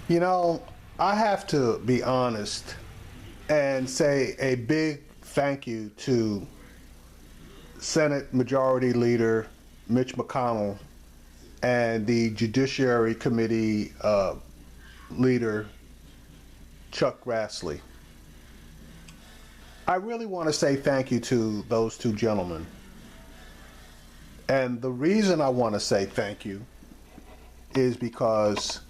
You know, I have to be honest and say a big thank you to Senate Majority Leader Mitch McConnell and the Judiciary Committee Leader Chuck Grassley. I really want to say thank you to those two gentlemen. And the reason I want to say thank you is because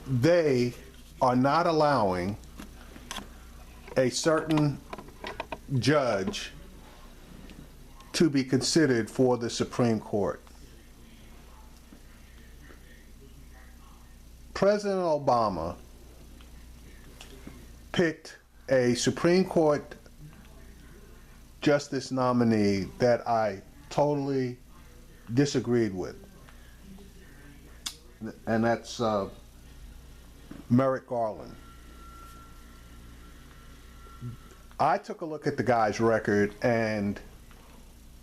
they are not allowing a certain judge to be considered for the Supreme Court. President Obama picked a Supreme Court justice nominee that I totally disagreed with, and that's Merrick Garland. I took a look at the guy's record and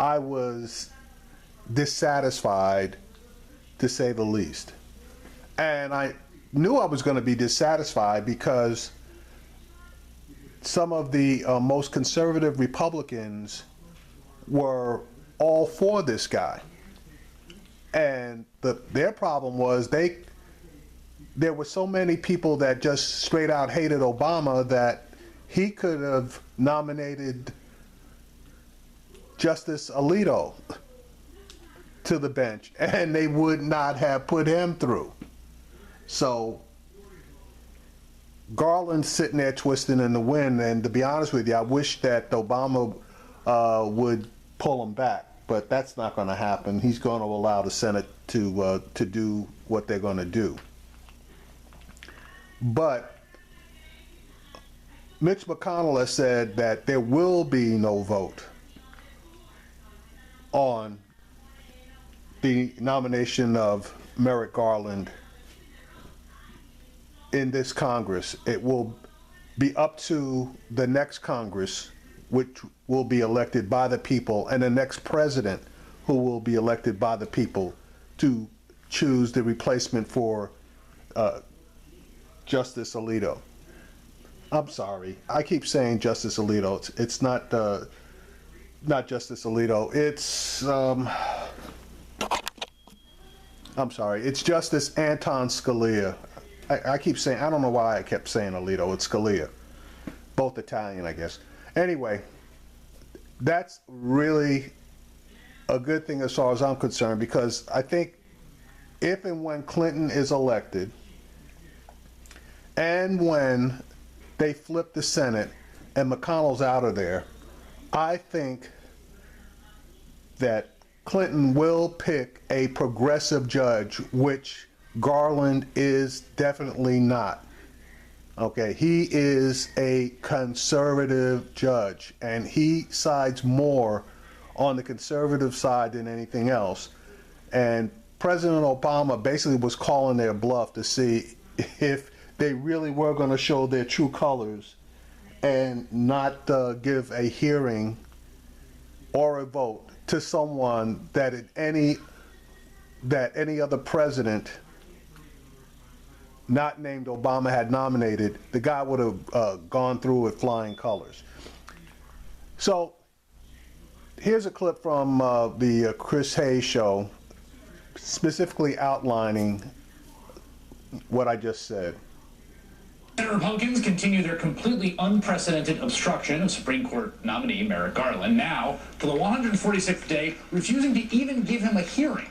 I was dissatisfied, to say the least. And I knew I was going to be dissatisfied because some of the most conservative Republicans were all for this guy. And their problem was there were so many people that just straight out hated Obama that he could have nominated Justice Alito to the bench and they would not have put him through. So Garland's sitting there twisting in the wind, and to be honest with you, I wish that Obama would pull him back, but that's not going to happen. He's going to allow the Senate to do what they're going to do. But Mitch McConnell has said that there will be no vote on the nomination of Merrick Garland in this Congress. It will be up to the next Congress, which will be elected by the people, and the next president, who will be elected by the people, to choose the replacement for Justice Alito. I'm sorry, I keep saying Justice Alito. It's not Justice Alito. It's I'm sorry. It's Justice Anton Scalia. I keep saying, I don't know why I kept saying Alito. It's Scalia. Both Italian, I guess. Anyway, that's really a good thing as far as I'm concerned, because I think if and when Clinton is elected and when they flip the Senate and McConnell's out of there, I think that Clinton will pick a progressive judge, which Garland is definitely not. Okay, he is a conservative judge, and he sides more on the conservative side than anything else. And President Obama basically was calling their bluff to see if they really were going to show their true colors and not give a hearing or a vote to someone that any other president not named Obama had nominated. The guy would have gone through with flying colors. So here's a clip from the Chris Hayes show, specifically outlining what I just said. Senate Republicans continue their completely unprecedented obstruction of Supreme Court nominee Merrick Garland, now for the 146th day, refusing to even give him a hearing.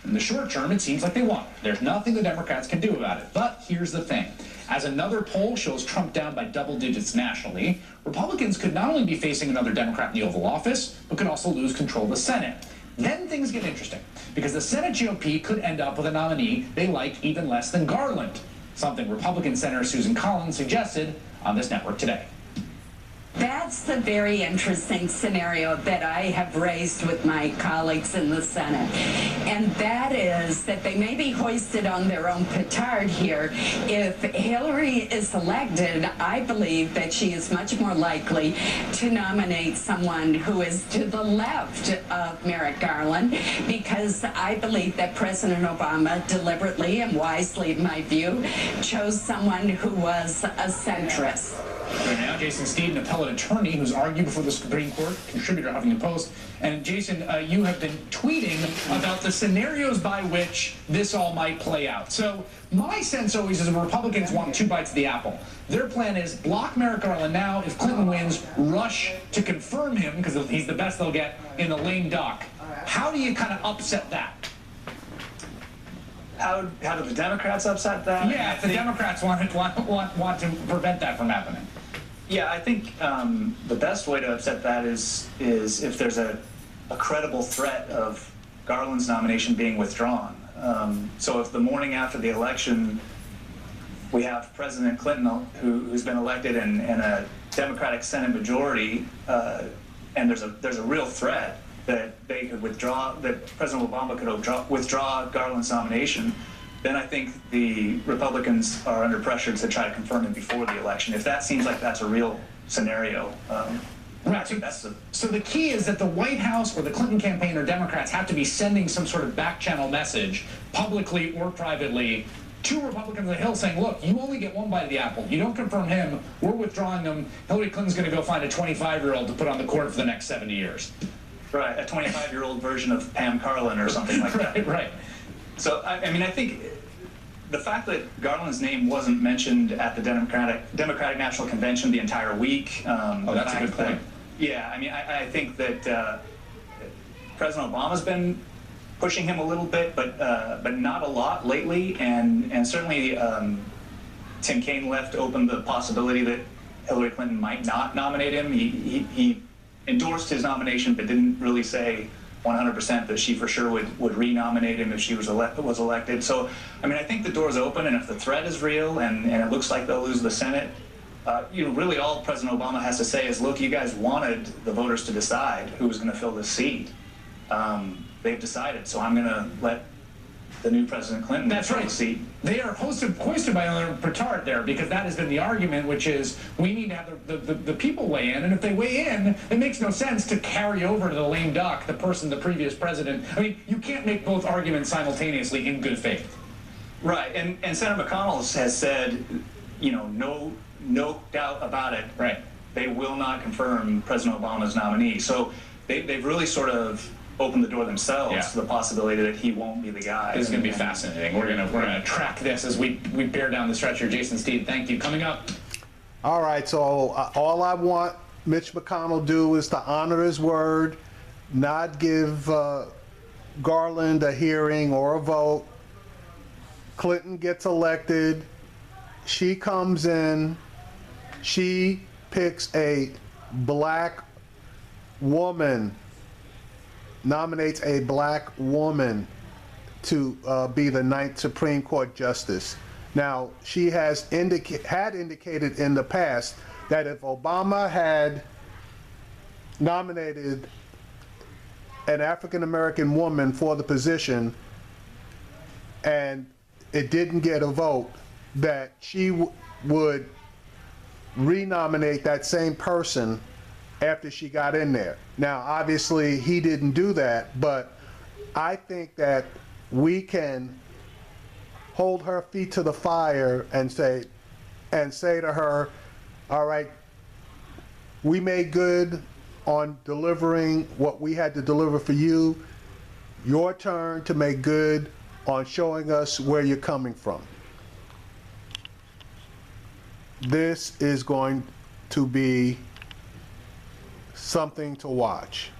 In the short term, it seems like they won. There's nothing the Democrats can do about it. But here's the thing. As another poll shows Trump down by double digits nationally, Republicans could not only be facing another Democrat in the Oval Office, but could also lose control of the Senate. Then things get interesting, because the Senate GOP could end up with a nominee they like even less than Garland, something Republican Senator Susan Collins suggested on this network today. That's a very interesting scenario that I have raised with my colleagues in the Senate. And that is that they may be hoisted on their own petard here. If Hillary is elected, I believe that she is much more likely to nominate someone who is to the left of Merrick Garland, because I believe that President Obama deliberately and wisely, in my view, chose someone who was a centrist. Right now, Jason Steed, an appellate attorney who's argued before the Supreme Court, contributor at Huffington Post. And Jason, you have been tweeting about the scenarios by which this all might play out. So my sense always is the Republicans want two bites of the apple. Their plan is block Merrick Garland now. If Clinton wins, rush to confirm him because he's the best they'll get in the lame duck. How do you kind of upset that? How do the Democrats upset that? Yeah, if the Democrats want to prevent that from happening. Yeah, I think the best way to upset that is if there's a credible threat of Garland's nomination being withdrawn. So if the morning after the election we have President Clinton who's been elected and a Democratic Senate majority, and there's a real threat that they could withdraw, that President Obama could withdraw Garland's nomination, then I think the Republicans are under pressure to try to confirm him before the election. If that seems like that's a real scenario, right. So the key is that the White House or the Clinton campaign or Democrats have to be sending some sort of back channel message, publicly or privately, to Republicans on the Hill saying, look, you only get one bite of the apple. You don't confirm him, we're withdrawing him. Hillary Clinton's going to go find a 25-year-old to put on the court for the next 70 years. Right, a 25-year-old version of Pam Carlin or something like that. Right. So, I mean, I think the fact that Garland's name wasn't mentioned at the Democratic National Convention the entire week. That's a good point. Yeah, I mean, I think that President Obama's been pushing him a little bit, but not a lot lately, and certainly Tim Kaine left open the possibility that Hillary Clinton might not nominate him. He endorsed his nomination, but didn't really say 100% that she for sure would re-nominate him if she was elected. So, I mean, I think the door's open, and if the threat is real and it looks like they'll lose the Senate, really all President Obama has to say is, look, you guys wanted the voters to decide who was going to fill this seat. They've decided, so I'm going to let the new President Clinton fill the seat. They are hoisted by another petard there, because that has been the argument, which is we need to have the people weigh in, and if they weigh in, it makes no sense to carry over to the lame duck the previous president. I mean, you can't make both arguments simultaneously in good faith. Right, and Senator McConnell has said, no doubt about it. Right. They will not confirm President Obama's nominee. So they've really sort of open the door themselves to the possibility that he won't be the guy. This is going to be fascinating. We're gonna track this as we bear down the stretch here. Jason Steed, thank you. Coming up. All right, so all I want Mitch McConnell do is to honor his word, not give Garland a hearing or a vote. Clinton gets elected. She comes in. She picks a black woman, nominates a black woman to be the 9th Supreme Court Justice. Now, she has indicated in the past that if Obama had nominated an African-American woman for the position and it didn't get a vote, that she would renominate that same person after she got in there. Now, obviously, he didn't do that, but I think that we can hold her feet to the fire and say to her, all right, we made good on delivering what we had to deliver for you. Your turn to make good on showing us where you're coming from. This is going to be something to watch.